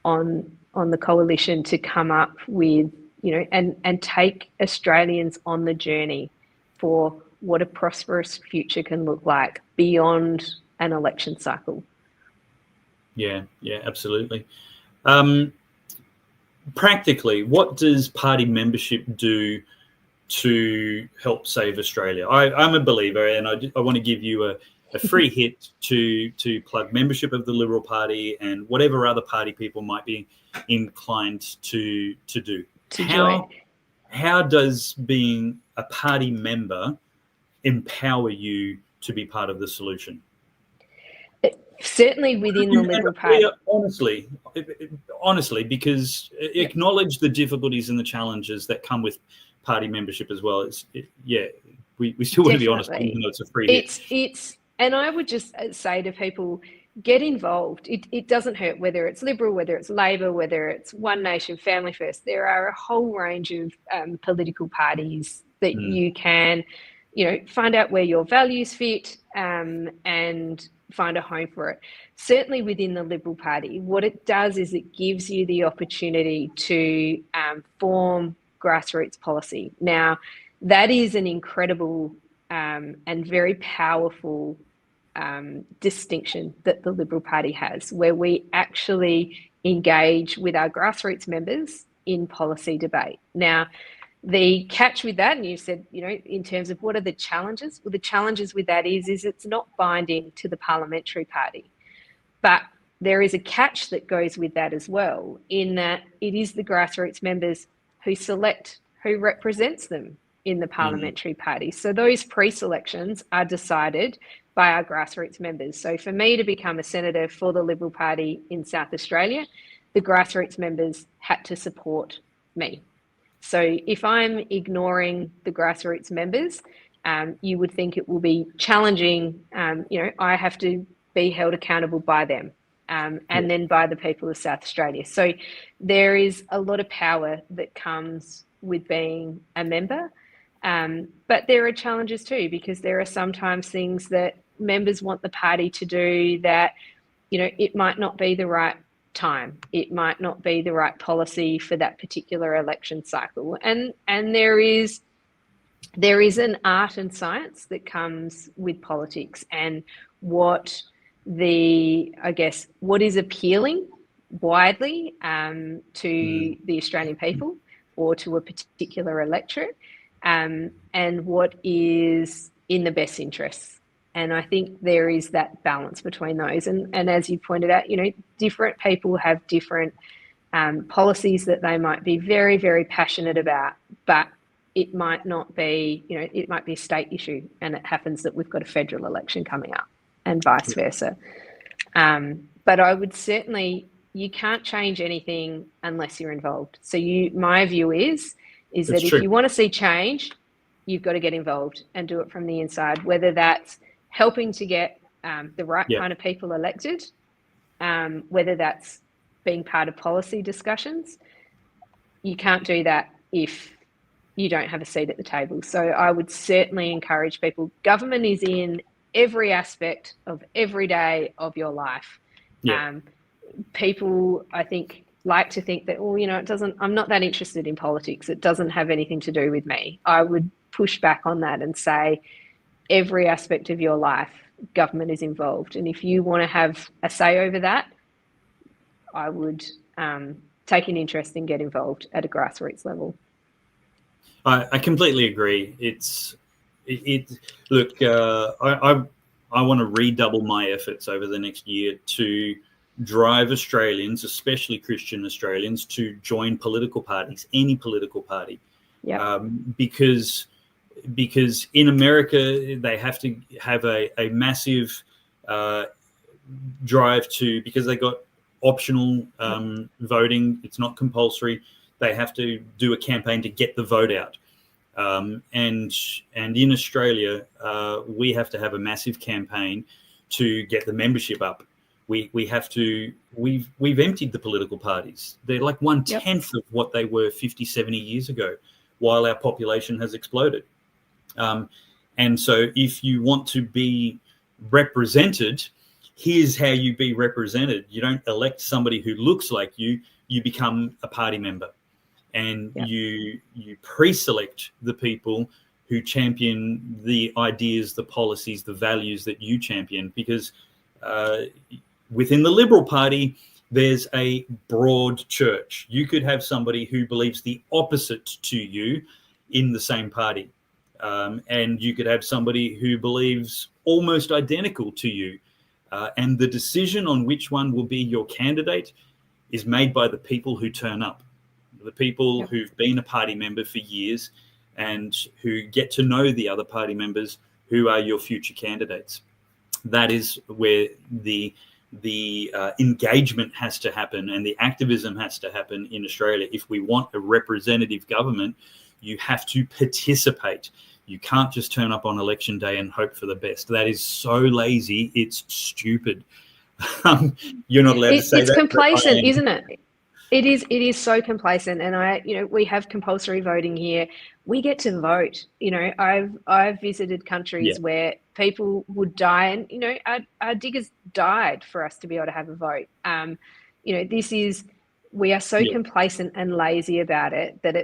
the coalition to come up with, you know, and take Australians on the journey for what a prosperous future can look like beyond an election cycle. Yeah, absolutely. Practically, what does party membership do to help save Australia? I'm a believer, and I want to give you a free hit to plug membership of the Liberal Party and whatever other party people might be inclined to do. How does being a party member empower you to be part of the solution? Certainly within the Liberal Party. Honestly, because acknowledge the difficulties and the challenges that come with party membership as well. We still want to be honest, even though it's a free hit. And I would just say to people, get involved. It doesn't hurt, whether it's Liberal, whether it's Labor, whether it's One Nation, Family First. There are a whole range of political parties that you can, you know, find out where your values fit and find a home for it. Certainly within the Liberal Party, what it does is it gives you the opportunity to form grassroots policy. Now, that is an incredible and very powerful distinction that the Liberal Party has, where we actually engage with our grassroots members in policy debate. Now, the catch with that, and you said, in terms of what are the challenges? Well, the challenges with that is it's not binding to the parliamentary party. But there is a catch that goes with that as well, in that it is the grassroots members who select who represents them in the parliamentary party. So those pre-selections are decided by our grassroots members. So for me to become a senator for the Liberal Party in South Australia, the grassroots members had to support me. So if I'm ignoring the grassroots members, you would think it will be challenging. I have to be held accountable by them and then by the people of South Australia. So there is a lot of power that comes with being a member. But there are challenges too, because there are sometimes things that members want the party to do that, it might not be the right time. It might not be the right policy for that particular election cycle. And there is an art and science that comes with politics, and what is appealing widely to the Australian people or to a particular electorate, and what is in the best interests. And I think there is that balance between those. And as you pointed out, different people have different policies that they might be very, very passionate about, but it might not be, it might be a state issue, and it happens that we've got a federal election coming up and vice versa. But I would certainly, you can't change anything unless you're involved. So my view is that if you want to see change, you've got to get involved and do it from the inside, whether that's helping to get the right kind of people elected, whether that's being part of policy discussions. You can't do that if you don't have a seat at the table. So I would certainly encourage people. Government is in every aspect of every day of your life. People, I think, like to think that, I'm not that interested in politics. It doesn't have anything to do with me. I would push back on that and say, every aspect of your life, government is involved. And if you want to have a say over that, I would take an interest and get involved at a grassroots level. I completely agree. Look, I want to redouble my efforts over the next year to drive Australians, especially Christian Australians, to join political parties, any political party. Because in America, they have to have a massive drive because they got optional voting. It's not compulsory. They have to do a campaign to get the vote out. And in Australia, we have to have a massive campaign to get the membership up. We've emptied the political parties. They're like 1/10 of what they were 50, 70 years ago, while our population has exploded. And so if you want to be represented, here's how you be represented. You don't elect somebody who looks like you become a party member, and you pre-select the people who champion the ideas, the policies, the values that you champion, because within the Liberal Party, there's a broad church. You could have somebody who believes the opposite to you in the same party. And you could have somebody who believes almost identical to you. And the decision on which one will be your candidate is made by the people who turn up, the people who've been a party member for years and who get to know the other party members who are your future candidates. That is where the engagement has to happen and the activism has to happen in Australia. If we want a representative government, you have to participate. You can't just turn up on election day and hope for the best. That is so lazy. It's stupid. You're not allowed to say that. It's complacent, isn't it? It is so complacent. And we have compulsory voting here. We get to vote. I've visited countries where people would die, and our diggers died for us to be able to have a vote. We are so complacent and lazy about it that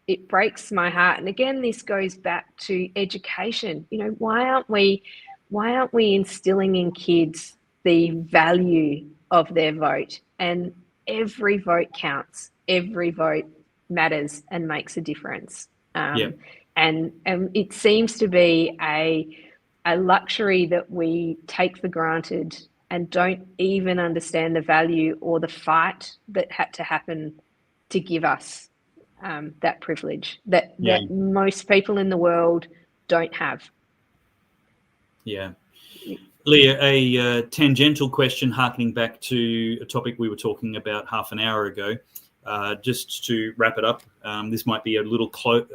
it breaks my heart. And again, this goes back to education. Why aren't we why aren't we instilling in kids the value of their vote? And every vote counts. Every vote matters and makes a difference. And it seems to be a luxury that we take for granted and don't even understand the value or the fight that had to happen to give us that privilege that most people in the world don't have. Yeah. Leah, a tangential question harkening back to a topic we were talking about half an hour ago. Just to wrap it up, this might be a little clip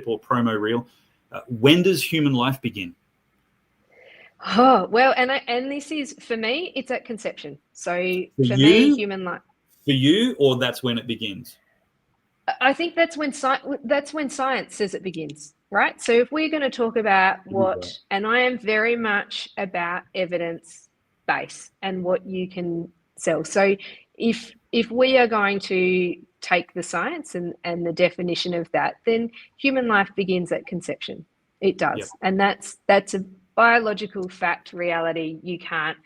or promo reel. When does human life begin? Oh, well, and this is, for me, it's at conception. So for me, human life. For you, or that's when it begins? I think that's when science says it begins, right? So if we're going to talk about and I am very much about evidence base and what you can sell. So if we are going to take the science and the definition of that, then human life begins at conception. It does. Yep. And that's a biological fact, reality. You can't.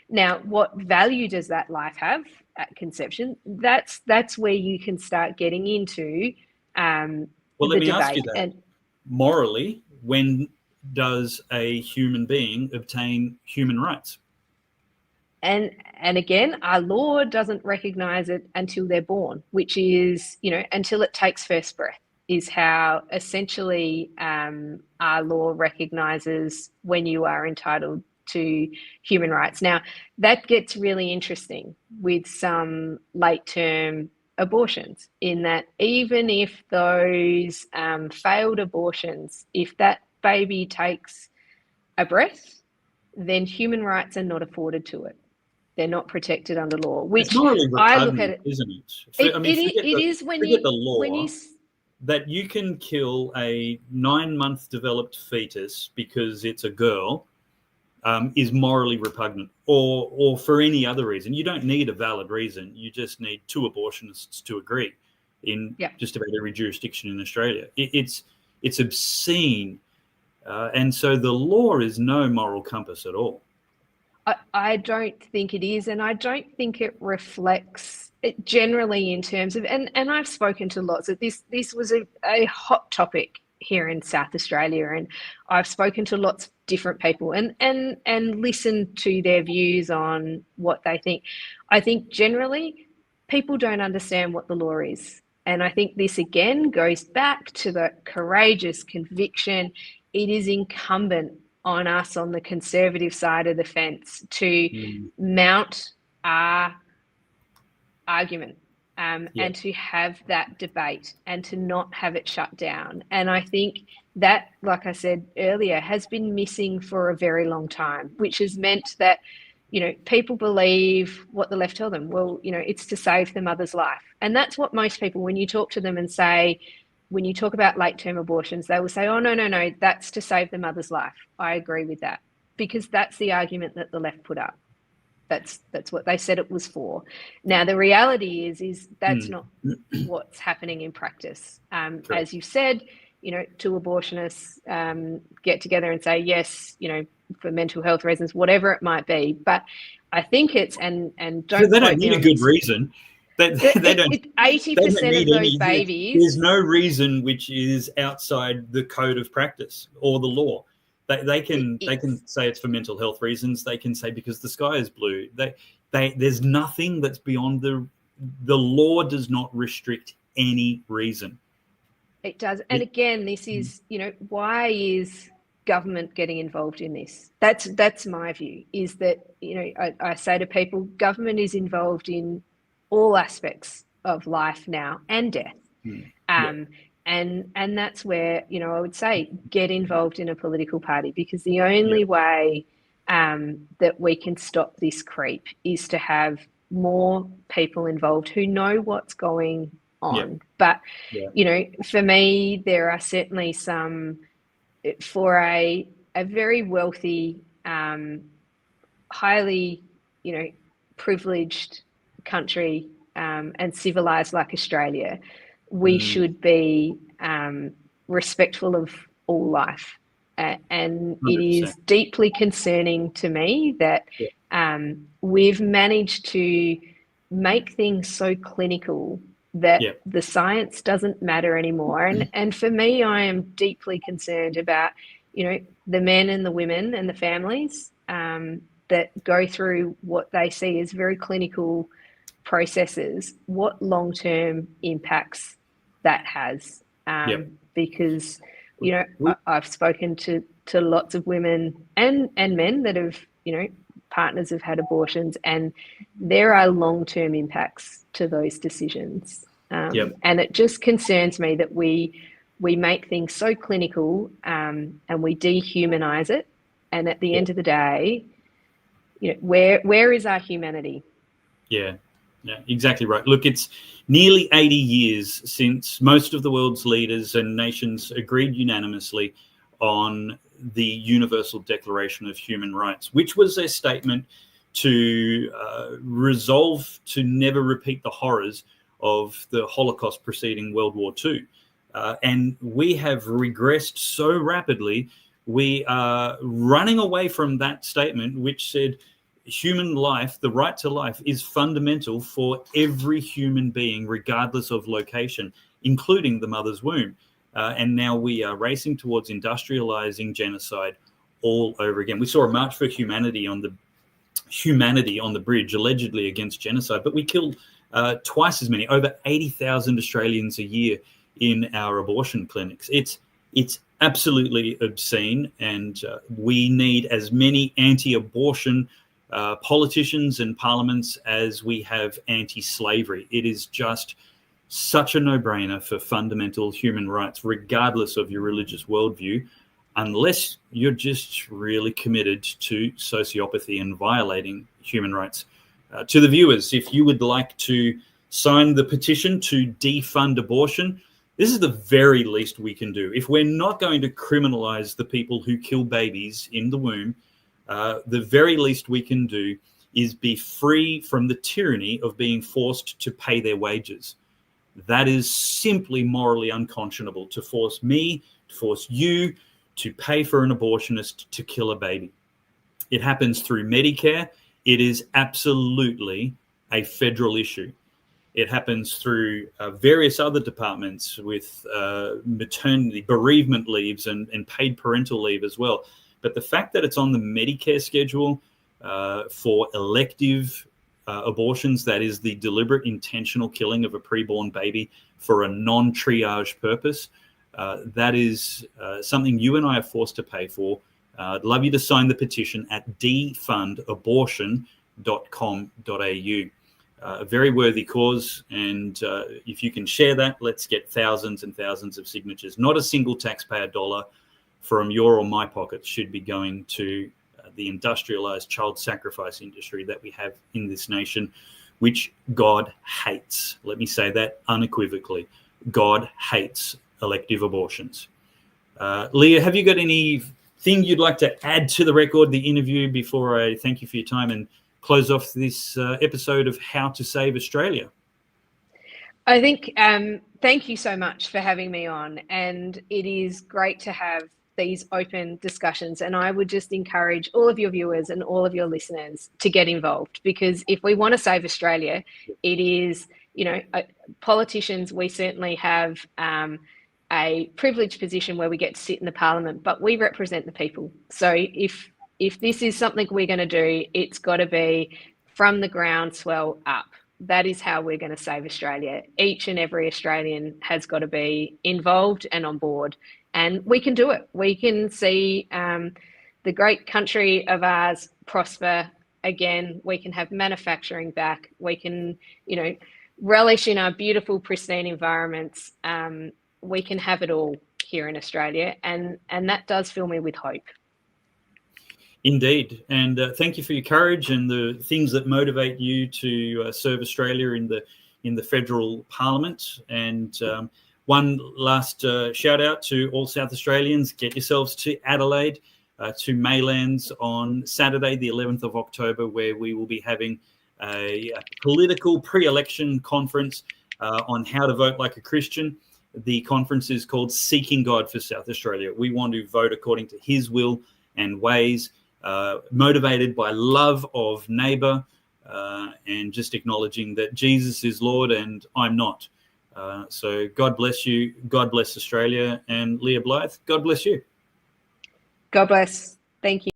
Now, what value does that life have at conception? That's where you can start getting into well, let me ask you that. And morally, when does a human being obtain human rights? And again, our law doesn't recognize it until they're born, which is, until it takes first breath, is how essentially our law recognizes when you are entitled to human rights. Now, that gets really interesting with some late-term abortions, in that even if those failed abortions, if that baby takes a breath, then human rights are not afforded to it. They're not protected under law, which I look at it, isn't it? It is when you the law that you can kill a 9-month developed fetus because it's a girl. Is morally repugnant, or for any other reason. You don't need a valid reason. You just need 2 abortionists to agree in just about every jurisdiction in Australia. It's obscene. And so the law is no moral compass at all. I don't think it is, and I don't think it reflects it generally in terms of, and I've spoken to lots of this was a hot topic here in South Australia, and I've spoken to lots of different people and listened to their views on what they think. I think generally people don't understand what the law is, and I think this again goes back to the courageous conviction. It is incumbent on us on the conservative side of the fence to mount our argument. And to have that debate and to not have it shut down. And I think that, like I said earlier, has been missing for a very long time, which has meant that, people believe what the left tell them. Well, it's to save the mother's life. And that's what most people, when you talk to them and say, when you talk about late-term abortions, they will say, oh, no, that's to save the mother's life. I agree with that, because that's the argument that the left put up. That's what they said it was for. Now, the reality is that's not what's happening in practice. As you said, 2 abortionists get together and say, yes, for mental health reasons, whatever it might be. But I think it's, and don't they don't need a good reason. They don't. 80% of those babies. There's no reason which is outside the code of practice or the law. They can say it's for mental health reasons. They can say because the sky is blue. There's nothing that's beyond the law. Does not restrict any reason. It does, and again, this is why is government getting involved in this? That's my view. Is that I say to people, government is involved in all aspects of life now and death. And that's where, I would say get involved in a political party, because the only way that we can stop this creep is to have more people involved who know what's going on. But, for me, there are certainly some, for a very wealthy, highly, privileged country and civilized like Australia, we should be respectful of all life. And it 100%. is deeply concerning to me that we've managed to make things so clinical that the science doesn't matter anymore. And for me, I am deeply concerned about, the men and the women and the families that go through what they see as very clinical processes, what long-term impacts that has. Because, I've spoken to lots of women and men that have, partners have had abortions, and there are long-term impacts to those decisions. And it just concerns me that we make things so clinical and we dehumanize it. And at the end of the day, where is our humanity? Yeah, exactly right. Look, it's nearly 80 years since most of the world's leaders and nations agreed unanimously on the Universal Declaration of Human Rights, which was a statement to resolve to never repeat the horrors of the Holocaust preceding World War II. And we have regressed so rapidly, we are running away from that statement, which said human life, the right to life, is fundamental for every human being, regardless of location, including the mother's womb. And now we are racing towards industrializing genocide all over again. We saw a March for Humanity on the bridge, allegedly against genocide, but we killed twice as many, over 80,000 Australians a year in our abortion clinics. It's absolutely obscene, and we need as many anti-abortion politicians and parliaments as we have anti-slavery. It is just such a no-brainer for fundamental human rights, regardless of your religious worldview, unless you're just really committed to sociopathy and violating human rights. To the viewers, if you would like to sign the petition to defund abortion, this is the very least we can do. If we're not going to criminalize the people who kill babies in the womb, the very least we can do is be free from the tyranny of being forced to pay their wages. That is simply morally unconscionable, to force me, to force you to pay for an abortionist to kill a baby. It happens through Medicare. It is absolutely a federal issue. It happens through various other departments with maternity, bereavement leaves and paid parental leave as well. But the fact that it's on the Medicare schedule for elective abortions, that is the deliberate intentional killing of a preborn baby for a non-triage purpose, that is something you and I are forced to pay for. I'd love you to sign the petition at defundabortion.com.au. A very worthy cause, and if you can share that, let's get thousands and thousands of signatures. Not a single taxpayer dollar from your or my pockets should be going to the industrialized child sacrifice industry that we have in this nation, which God hates. Let me say that unequivocally. God hates elective abortions. Leah, have you got anything you'd like to add to the record, the interview, before I thank you for your time and close off this episode of How to Save Australia? I think thank you so much for having me on, and it is great to have these open discussions, and I would just encourage all of your viewers and all of your listeners to get involved, because if we want to save Australia, it is, politicians, we certainly have a privileged position where we get to sit in the parliament, but we represent the people. So if this is something we're going to do, it's got to be from the groundswell up. That is how we're going to save Australia. Each and every Australian has got to be involved and on board, and we can do it. We can see the great country of ours prosper again. We can have manufacturing back. We can, relish in our beautiful, pristine environments. We can have it all here in Australia, and that does fill me with hope. Indeed, and thank you for your courage and the things that motivate you to serve Australia in the federal parliament. And one last shout out to all South Australians: get yourselves to Adelaide, to Maylands on Saturday, the 11th of October, where we will be having a political pre-election conference on how to vote like a Christian. the conference is called Seeking God for South Australia. We want to vote according to his will and ways, motivated by love of neighbour, and just acknowledging that Jesus is Lord and I'm not. So God bless you. God bless Australia. And Leah Blyth, God bless you. God bless. Thank you.